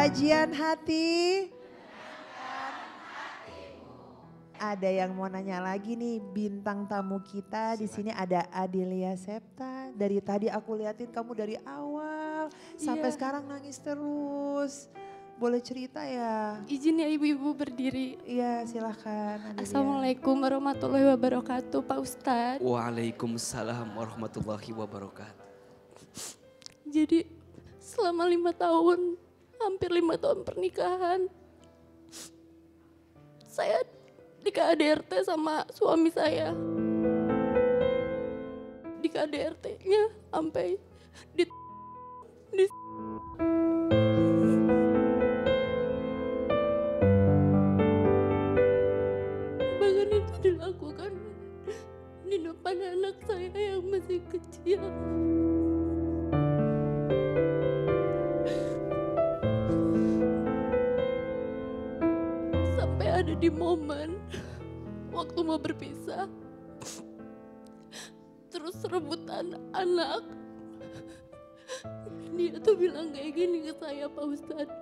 Kajian hati. Ada yang mau nanya lagi nih, bintang tamu kita di sini ada Adelia Septa. Dari tadi aku liatin kamu dari awal sampai sekarang nangis terus. Boleh cerita ya? Izin ya ibu-ibu berdiri. Iya silahkan Adelia. Assalamualaikum warahmatullahi wabarakatuh Pak Ustadz. Waalaikumsalam warahmatullahi wabarakatuh. Jadi selama 5 tahun, hampir 5 tahun pernikahan, saya di KDRT sama suami saya. Di KDRT-nya sampai di bahkan itu dilakukan di depan anak saya yang masih kecil. Sampai ada di momen waktu mau berpisah, terus rebutan anak. Dia tuh bilang kayak gini ke saya, Pak Ustadz,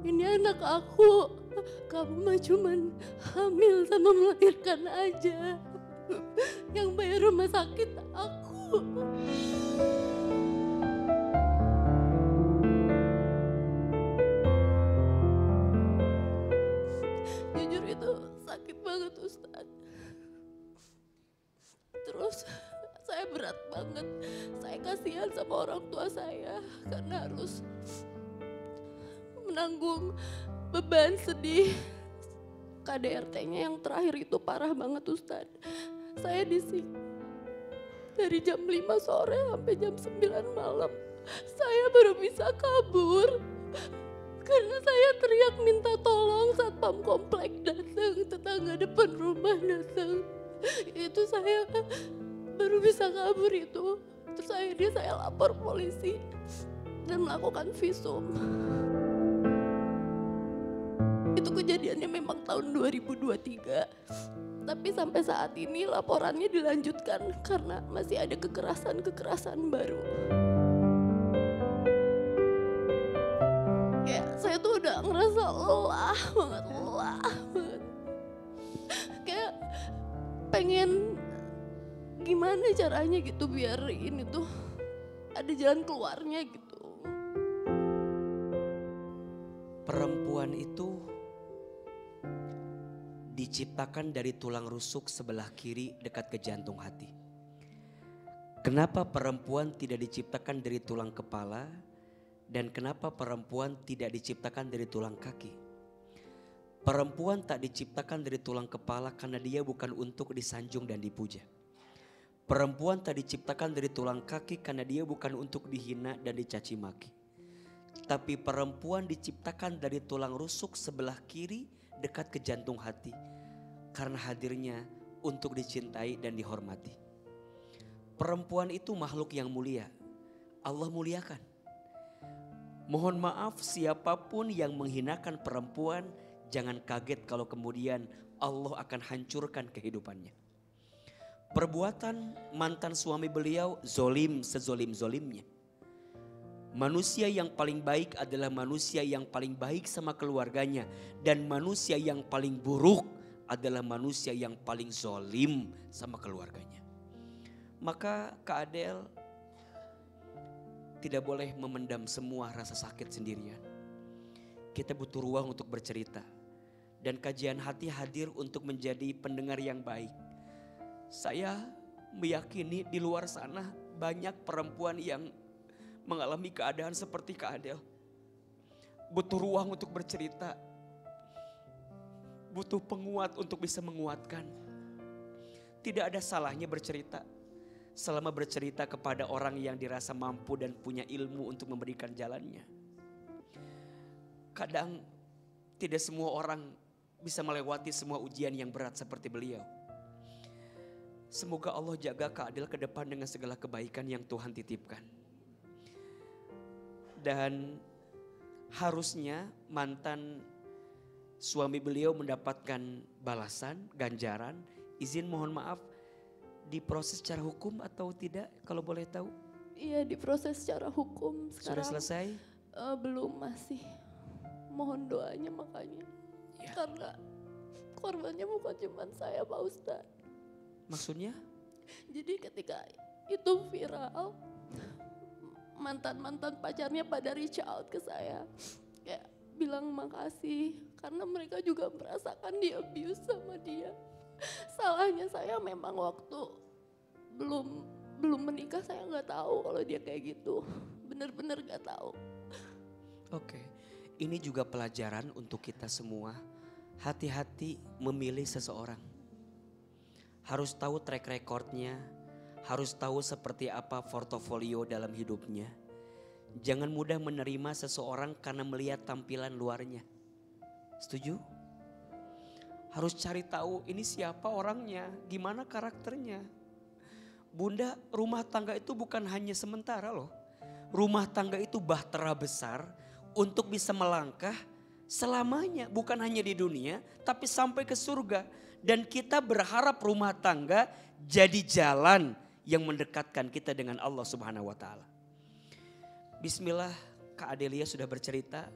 ini anak aku, kamu mah cuman hamil sama melahirkan aja, yang bayar rumah sakit aku. Jujur itu sakit banget Ustadz. Terus saya berat banget, saya kasihan sama orang tua saya karena harus menanggung beban sedih. KDRT-nya yang terakhir itu parah banget Ustadz. Saya dari jam 5 sore sampai jam 9 malam. Saya baru bisa kabur karena saya teriak minta tolong saat satpam komplek datang, tetangga depan rumah datang. Itu saya baru bisa kabur itu. Terus akhirnya saya lapor polisi dan melakukan visum. Itu kejadiannya memang tahun 2023. Tapi sampai saat ini laporannya dilanjutkan karena masih ada kekerasan baru. Ya, saya tuh udah ngerasa lelah banget. Kayak pengen gimana caranya gitu biar ini tuh ada jalan keluarnya gitu. Perempuan itu diciptakan dari tulang rusuk sebelah kiri dekat ke jantung hati. Kenapa perempuan tidak diciptakan dari tulang kepala dan kenapa perempuan tidak diciptakan dari tulang kaki? Perempuan tak diciptakan dari tulang kepala karena dia bukan untuk disanjung dan dipuja. Perempuan tak diciptakan dari tulang kaki karena dia bukan untuk dihina dan dicaci maki. Tapi perempuan diciptakan dari tulang rusuk sebelah kiri dekat ke jantung hati. Karena hadirnya untuk dicintai dan dihormati. Perempuan itu makhluk yang mulia. Allah muliakan. Mohon maaf siapapun yang menghinakan perempuan, jangan kaget kalau kemudian Allah akan hancurkan kehidupannya. Perbuatan mantan suami beliau zolim sezolim-zolimnya. Manusia yang paling baik adalah manusia yang paling baik sama keluarganya. Dan manusia yang paling buruk adalah manusia yang paling zolim sama keluarganya. Maka Kak Adel tidak boleh memendam semua rasa sakit sendirian. Kita butuh ruang untuk bercerita. Dan kajian hati hadir untuk menjadi pendengar yang baik. Saya meyakini di luar sana banyak perempuan yang mengalami keadaan seperti Kak Adel. Butuh ruang untuk bercerita. Butuh penguat untuk bisa menguatkan. Tidak ada salahnya bercerita. Selama bercerita kepada orang yang dirasa mampu dan punya ilmu untuk memberikan jalannya. Kadang tidak semua orang bisa melewati semua ujian yang berat seperti beliau. Semoga Allah jaga Kak Adel ke depan dengan segala kebaikan yang Tuhan titipkan. Dan harusnya mantan suami beliau mendapatkan balasan, ganjaran. Izin mohon maaf, diproses secara hukum atau tidak kalau boleh tahu? Iya diproses secara hukum sekarang. Sudah selesai? Belum, masih mohon doanya makanya. Ya. Karena korbannya bukan cuma saya Pak Ustadz. Maksudnya? Jadi ketika itu viral, mantan-mantan pacarnya pada reach out ke saya. Kayak bilang makasih karena mereka juga merasakan di abuse sama dia. Salahnya saya memang waktu belum menikah saya nggak tahu kalau dia kayak gitu. Bener-bener nggak tahu. Oke, ini juga pelajaran untuk kita semua. Hati-hati memilih seseorang. Harus tahu track recordnya, harus tahu seperti apa portofolio dalam hidupnya. Jangan mudah menerima seseorang karena melihat tampilan luarnya. Setuju? Harus cari tahu ini siapa orangnya, gimana karakternya. Bunda, rumah tangga itu bukan hanya sementara loh. Rumah tangga itu bahtera besar untuk bisa melangkah selamanya. Bukan hanya di dunia tapi sampai ke surga. Dan kita berharap rumah tangga jadi jalan yang mendekatkan kita dengan Allah Subhanahu wa Ta'ala. Bismillah, Kak Adelia sudah bercerita.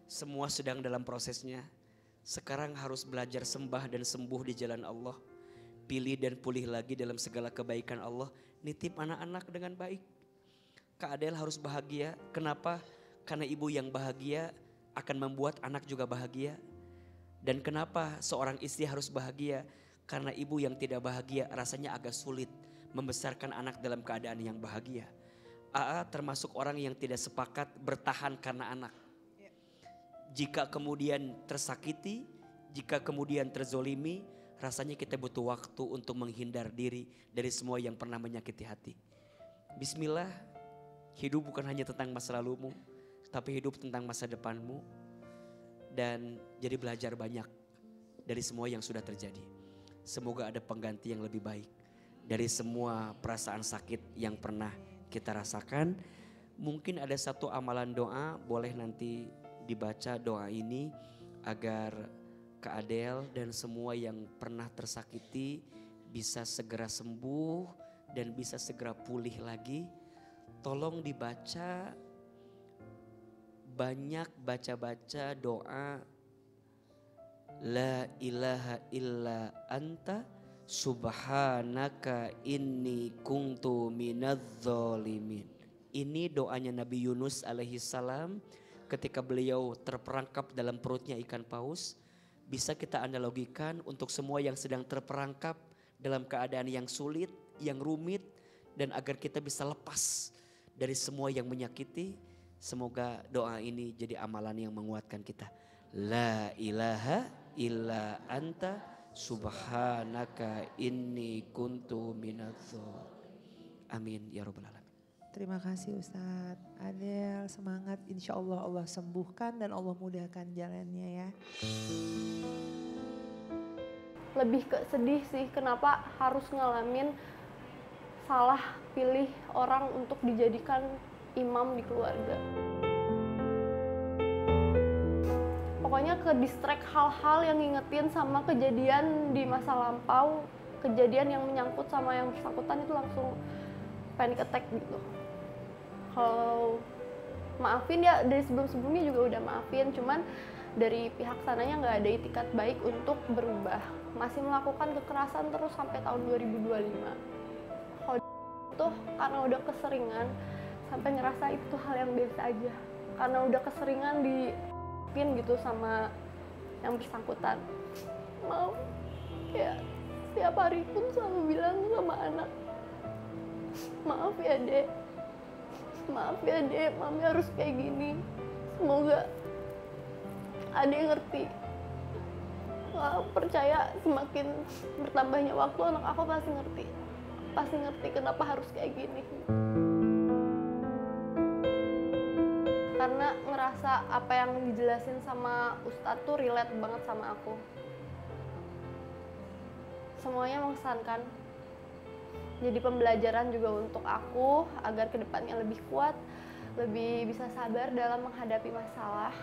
Semua sedang dalam prosesnya. Sekarang harus belajar sembah dan sembuh di jalan Allah. Pilih dan pulih lagi dalam segala kebaikan Allah. Nitip anak-anak dengan baik. Kak Adel harus bahagia. Kenapa? Karena ibu yang bahagia akan membuat anak juga bahagia. Dan kenapa seorang istri harus bahagia? Karena ibu yang tidak bahagia rasanya agak sulit membesarkan anak dalam keadaan yang bahagia. AA termasuk orang yang tidak sepakat bertahan karena anak. Jika kemudian tersakiti, jika kemudian terzolimi, rasanya kita butuh waktu untuk menghindar diri dari semua yang pernah menyakiti hati. Bismillah, hidup bukan hanya tentang masa lalumu, tapi hidup tentang masa depanmu. Dan jadi belajar banyak dari semua yang sudah terjadi. Semoga ada pengganti yang lebih baik dari semua perasaan sakit yang pernah kita rasakan. Mungkin ada satu amalan doa, boleh nanti dibaca doa ini agar Kak Adel dan semua yang pernah tersakiti bisa segera sembuh dan bisa segera pulih lagi. Tolong dibaca, banyak baca-baca doa La ilaha illa anta subhanaka inni kuntu minadz-dzalimin. Ini doanya Nabi Yunus alaihi salam ketika beliau terperangkap dalam perutnya ikan paus. Bisa kita analogikan untuk semua yang sedang terperangkap dalam keadaan yang sulit, yang rumit, dan agar kita bisa lepas dari semua yang menyakiti. Semoga doa ini jadi amalan yang menguatkan kita. La ilaha illa anta subhanaka inni kuntu minadz-dzalimin. Amin ya rabbal alamin. Terima kasih Ustadz. Adel semangat, insya Allah Allah sembuhkan dan Allah mudahkan jalannya ya. Lebih ke sedih sih, kenapa harus ngalamin salah pilih orang untuk dijadikan imam di keluarga. Pokoknya ke distract hal-hal yang ngingetin sama kejadian di masa lampau, kejadian yang menyangkut sama yang bersangkutan itu langsung panic attack gitu. Kalau maafin ya dari sebelum-sebelumnya juga udah maafin, cuman dari pihak sananya nggak ada itikat baik untuk berubah. Masih melakukan kekerasan terus sampai tahun 2025. Kalau itu karena udah keseringan, sampai ngerasa itu hal yang biasa aja. Karena udah keseringan gitu sama yang bersangkutan. Mau kayak setiap hari pun selalu bilang sama anak, maaf ya dek, mami harus kayak gini. Semoga adek ngerti. Aku percaya semakin bertambahnya waktu anak aku pasti ngerti kenapa harus kayak gini. Karena ngerasa apa yang dijelasin sama Ustadz tuh relate banget sama aku. Semuanya mengesankan. Jadi pembelajaran juga untuk aku agar kedepannya lebih kuat, lebih bisa sabar dalam menghadapi masalah.